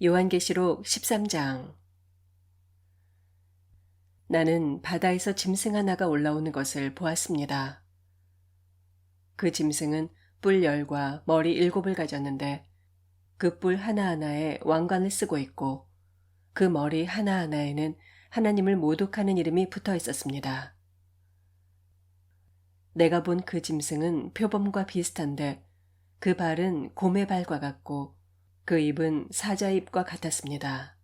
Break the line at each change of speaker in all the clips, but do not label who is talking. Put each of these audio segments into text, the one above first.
요한계시록 13장. 나는 바다에서 짐승 하나가 올라오는 것을 보았습니다. 그 짐승은 뿔 10과 머리 7을 가졌는데 그 뿔 하나하나에 왕관을 쓰고 있고 그 머리 하나하나에는 하나님을 모독하는 이름이 붙어 있었습니다. 내가 본 그 짐승은 표범과 비슷한데 그 발은 곰의 발과 같고 그 입은 사자의 입과 같았습니다.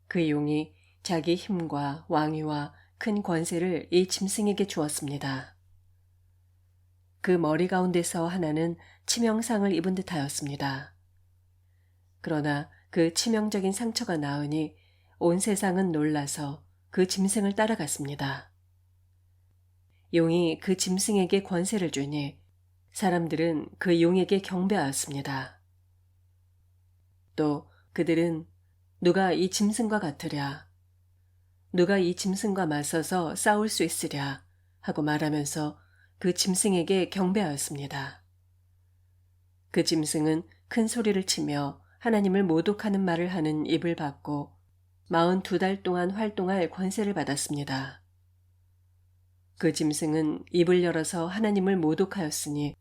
그 용이 자기 힘과 왕위와 큰 권세를 이 짐승에게 주었습니다. 그 머리 가운데서 하나는 치명상을 입은 듯하였습니다. 그러나 그 치명적인 상처가 나으니 온 세상은 놀라서 그 짐승을 따라갔습니다. 용이 그 짐승에게 권세를 주니 사람들은 그 용에게 경배하였습니다. 또 그들은 누가 이 짐승과 같으랴, 누가 이 짐승과 맞서서 싸울 수 있으랴 하고 말하면서 그 짐승에게 경배하였습니다. 그 짐승은 큰 소리를 치며 하나님을 모독하는 말을 하는 입을 받고 42달 동안 활동할 권세를 받았습니다. 그 짐승은 입을 열어서 하나님을 모독하였으니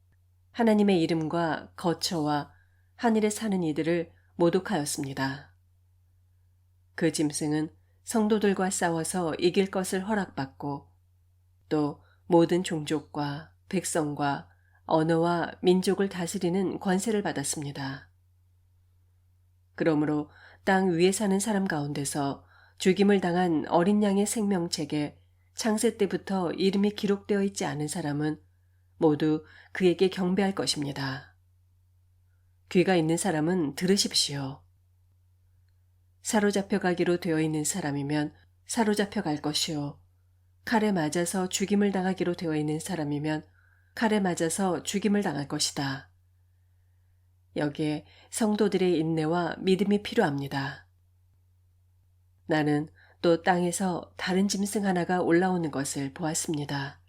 하나님의 이름과 거처와 하늘에 사는 이들을 모독하였습니다. 그 짐승은 성도들과 싸워서 이길 것을 허락받고 또 모든 종족과 백성과 언어와 민족을 다스리는 권세를 받았습니다. 그러므로 땅 위에 사는 사람 가운데서 죽임을 당한 어린 양의 생명책에 창세 때부터 이름이 기록되어 있지 않은 사람은 모두 그에게 경배할 것입니다. 귀가 있는 사람은 들으십시오. 사로잡혀 가기로 되어 있는 사람이면 사로잡혀 갈 것이요. 칼에 맞아서 죽임을 당하기로 되어 있는 사람이면 칼에 맞아서 죽임을 당할 것이다. 여기에 성도들의 인내와 믿음이 필요합니다. 나는 또 땅에서 다른 짐승 하나가 올라오는 것을 보았습니다.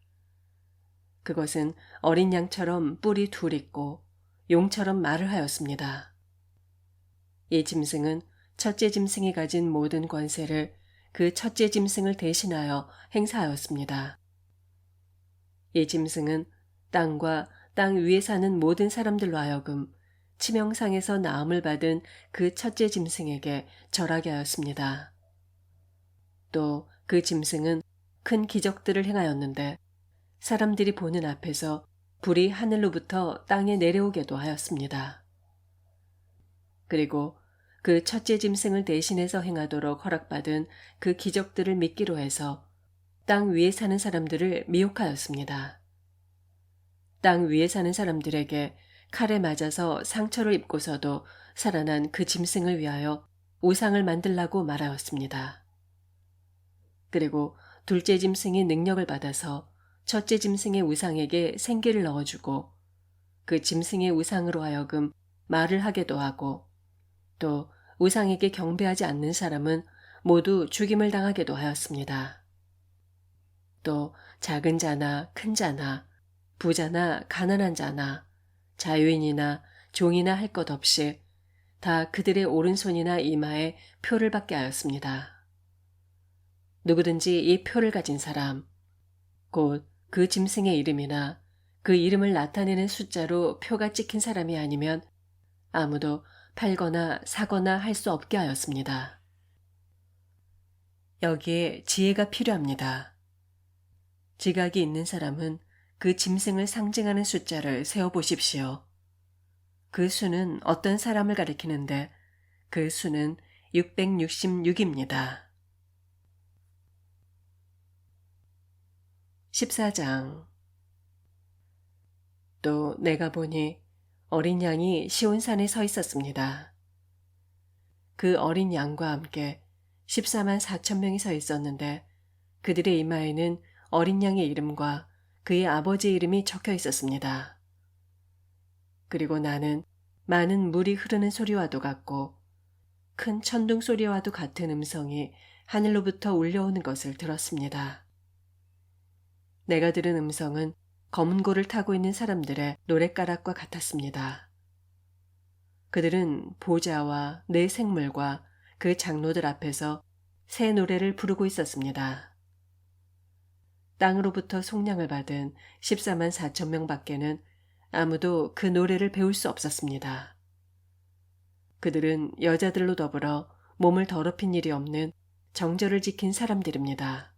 그것은 어린 양처럼 뿔이 둘 있고 용처럼 말을 하였습니다. 이 짐승은 첫째 짐승이 가진 모든 권세를 그 첫째 짐승을 대신하여 행사하였습니다. 이 짐승은 땅과 땅 위에 사는 모든 사람들로 하여금 치명상에서 나음을 받은 그 첫째 짐승에게 절하게 하였습니다. 또 그 짐승은 큰 기적들을 행하였는데 사람들이 보는 앞에서 불이 하늘로부터 땅에 내려오게도 하였습니다. 그리고 그 첫째 짐승을 대신해서 행하도록 허락받은 그 기적들을 믿기로 해서 땅 위에 사는 사람들을 미혹하였습니다. 땅 위에 사는 사람들에게 칼에 맞아서 상처를 입고서도 살아난 그 짐승을 위하여 우상을 만들라고 말하였습니다. 그리고 둘째 짐승이 능력을 받아서 첫째 짐승의 우상에게 생기를 넣어주고 그 짐승의 우상으로 하여금 말을 하게도 하고 또 우상에게 경배하지 않는 사람은 모두 죽임을 당하게도 하였습니다. 또 작은 자나 큰 자나 부자나 가난한 자나 자유인이나 종이나 할 것 없이 다 그들의 오른손이나 이마에 표를 받게 하였습니다. 누구든지 이 표를 가진 사람, 곧 그 짐승의 이름이나 그 이름을 나타내는 숫자로 표가 찍힌 사람이 아니면 아무도 팔거나 사거나 할 수 없게 하였습니다. 여기에 지혜가 필요합니다. 지각이 있는 사람은 그 짐승을 상징하는 숫자를 세어보십시오. 그 수는 어떤 사람을 가리키는데 그 수는 666입니다. 14장. 또 내가 보니 어린 양이 시온산에 서 있었습니다. 그 어린 양과 함께 14만 4천 명이 서 있었는데 그들의 이마에는 어린 양의 이름과 그의 아버지의 이름이 적혀 있었습니다. 그리고 나는 많은 물이 흐르는 소리와도 같고 큰 천둥 소리와도 같은 음성이 하늘로부터 울려오는 것을 들었습니다. 내가 들은 음성은 검은 고를 타고 있는 사람들의 노랫가락과 같았습니다. 그들은 보좌와 네 생물과 그 장로들 앞에서 새 노래를 부르고 있었습니다. 땅으로부터 속량을 받은 14만 4천 명 밖에는 아무도 그 노래를 배울 수 없었습니다. 그들은 여자들로 더불어 몸을 더럽힌 일이 없는 정절을 지킨 사람들입니다.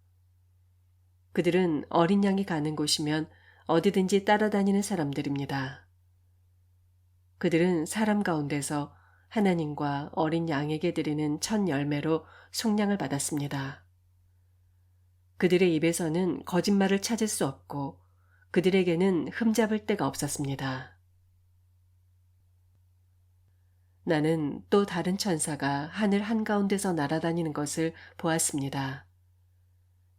그들은 어린 양이 가는 곳이면 어디든지 따라다니는 사람들입니다. 그들은 사람 가운데서 하나님과 어린 양에게 드리는 첫 열매로 속량을 받았습니다. 그들의 입에서는 거짓말을 찾을 수 없고 그들에게는 흠잡을 데가 없었습니다. 나는 또 다른 천사가 하늘 한가운데서 날아다니는 것을 보았습니다.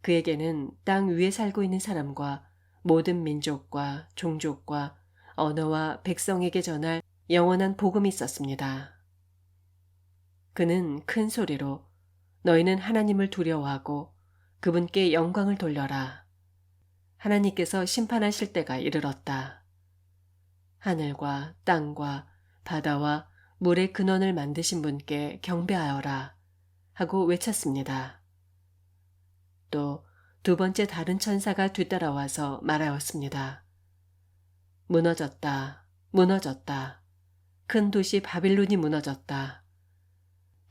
그에게는 땅 위에 살고 있는 사람과 모든 민족과 종족과 언어와 백성에게 전할 영원한 복음이 있었습니다. 그는 큰 소리로 너희는 하나님을 두려워하고 그분께 영광을 돌려라. 하나님께서 심판하실 때가 이르렀다. 하늘과 땅과 바다와 물의 근원을 만드신 분께 경배하여라 하고 외쳤습니다. 또 두 번째 다른 천사가 뒤따라와서 말하였습니다. 무너졌다. 무너졌다. 큰 도시 바빌론이 무너졌다.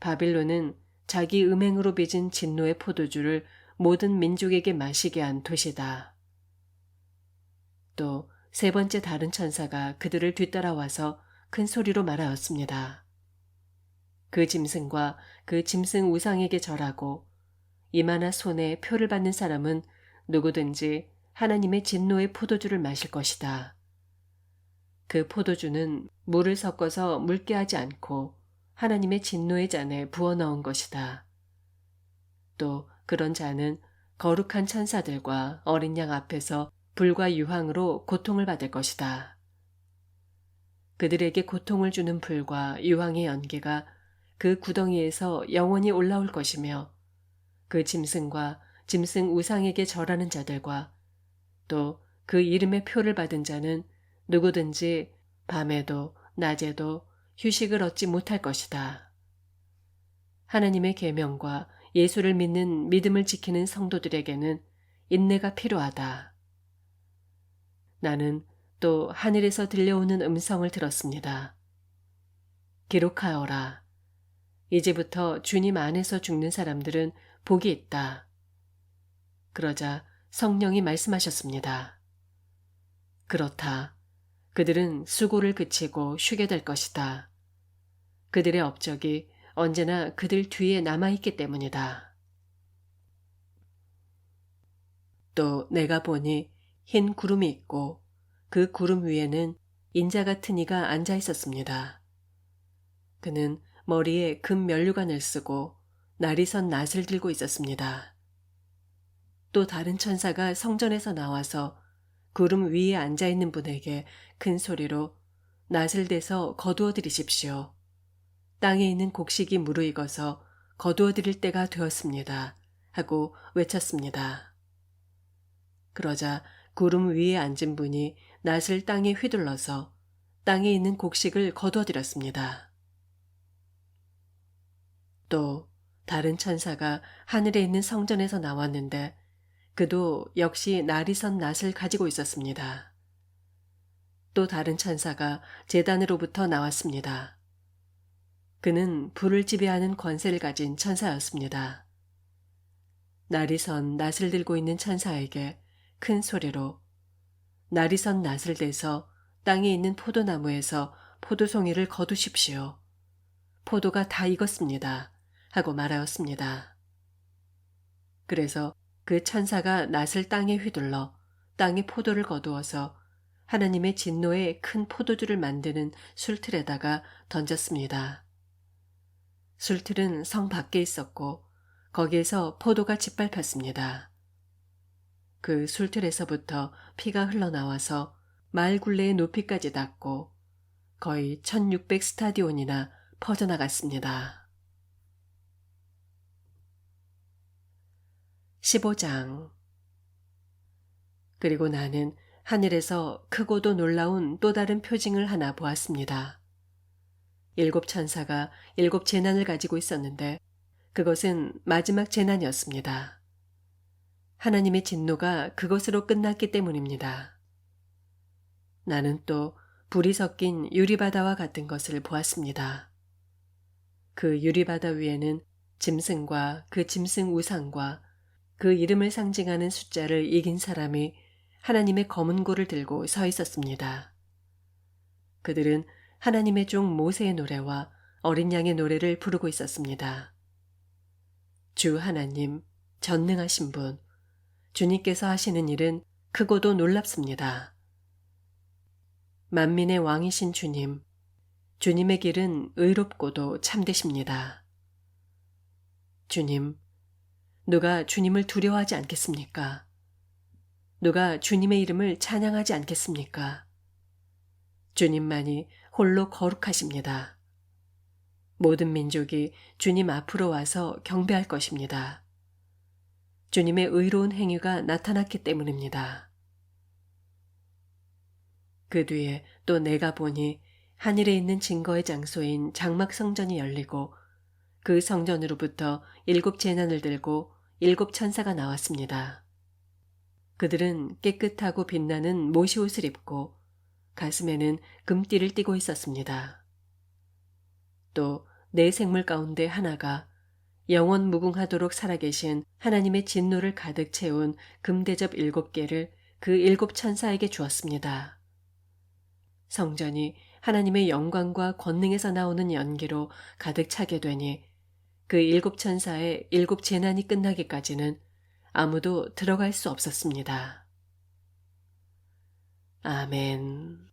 바빌론은 자기 음행으로 빚은 진노의 포도주를 모든 민족에게 마시게 한 도시다. 또 세 번째 다른 천사가 그들을 뒤따라와서 큰 소리로 말하였습니다. 그 짐승과 그 짐승 우상에게 절하고 이마나 손에 표를 받는 사람은 누구든지 하나님의 진노의 포도주를 마실 것이다. 그 포도주는 물을 섞어서 묽게 하지 않고 하나님의 진노의 잔에 부어 넣은 것이다. 또 그런 잔은 거룩한 천사들과 어린 양 앞에서 불과 유황으로 고통을 받을 것이다. 그들에게 고통을 주는 불과 유황의 연기가 그 구덩이에서 영원히 올라올 것이며 그 짐승과 짐승 우상에게 절하는 자들과 또 그 이름의 표를 받은 자는 누구든지 밤에도 낮에도 휴식을 얻지 못할 것이다. 하나님의 계명과 예수를 믿는 믿음을 지키는 성도들에게는 인내가 필요하다. 나는 또 하늘에서 들려오는 음성을 들었습니다. 기록하여라. 이제부터 주님 안에서 죽는 사람들은 복이 있다. 그러자 성령이 말씀하셨습니다. 그렇다. 그들은 수고를 그치고 쉬게 될 것이다. 그들의 업적이 언제나 그들 뒤에 남아있기 때문이다. 또 내가 보니 흰 구름이 있고 그 구름 위에는 인자 같은 이가 앉아 있었습니다. 그는 머리에 금 면류관을 쓰고 날이 선 낫을 들고 있었습니다. 또 다른 천사가 성전에서 나와서 구름 위에 앉아있는 분에게 큰 소리로 낫을 대서 거두어 드리십시오. 땅에 있는 곡식이 무르익어서 거두어 드릴 때가 되었습니다. 하고 외쳤습니다. 그러자 구름 위에 앉은 분이 낫을 땅에 휘둘러서 땅에 있는 곡식을 거두어 드렸습니다. 또 다른 천사가 하늘에 있는 성전에서 나왔는데 그도 역시 날이 선 낫을 가지고 있었습니다. 또 다른 천사가 제단으로부터 나왔습니다. 그는 불을 지배하는 권세를 가진 천사였습니다. 날이 선 낫을 들고 있는 천사에게 큰 소리로 날이 선 낫을 대서 땅에 있는 포도나무에서 포도송이를 거두십시오. 포도가 다 익었습니다. 하고 말하였습니다. 그래서 그 천사가 낫을 땅에 휘둘러 땅에 포도를 거두어서 하나님의 진노의 큰 포도주를 만드는 술틀에다가 던졌습니다. 술틀은 성 밖에 있었고 거기에서 포도가 짓밟혔습니다. 그 술틀에서부터 피가 흘러나와서 마을 굴레의 높이까지 닿고 거의 1600 스타디온이나 퍼져나갔습니다. 15장. 그리고 나는 하늘에서 크고도 놀라운 또 다른 표징을 하나 보았습니다. 일곱 천사가 일곱 재난을 가지고 있었는데 그것은 마지막 재난이었습니다. 하나님의 진노가 그것으로 끝났기 때문입니다. 나는 또 불이 섞인 유리바다와 같은 것을 보았습니다. 그 유리바다 위에는 짐승과 그 짐승 우상과 그 이름을 상징하는 숫자를 이긴 사람이 하나님의 검은 고를 들고 서 있었습니다. 그들은 하나님의 종 모세의 노래와 어린 양의 노래를 부르고 있었습니다. 주 하나님, 전능하신 분, 주님께서 하시는 일은 크고도 놀랍습니다. 만민의 왕이신 주님, 주님의 길은 의롭고도 참되십니다. 주님, 누가 주님을 두려워하지 않겠습니까? 누가 주님의 이름을 찬양하지 않겠습니까? 주님만이 홀로 거룩하십니다. 모든 민족이 주님 앞으로 와서 경배할 것입니다. 주님의 의로운 행위가 나타났기 때문입니다. 그 뒤에 또 내가 보니 하늘에 있는 증거의 장소인 장막 성전이 열리고 그 성전으로부터 일곱 제난을 들고 일곱 천사가 나왔습니다. 그들은 깨끗하고 빛나는 모시옷을 입고 가슴에는 금띠를 띠고 있었습니다. 또 네 생물 가운데 하나가 영원 무궁하도록 살아계신 하나님의 진노를 가득 채운 금대접 7개를 그 일곱 천사에게 주었습니다. 성전이 하나님의 영광과 권능에서 나오는 연기로 가득 차게 되니 그 일곱 천사의 일곱 재난이 끝나기까지는 아무도 들어갈 수 없었습니다. 아멘.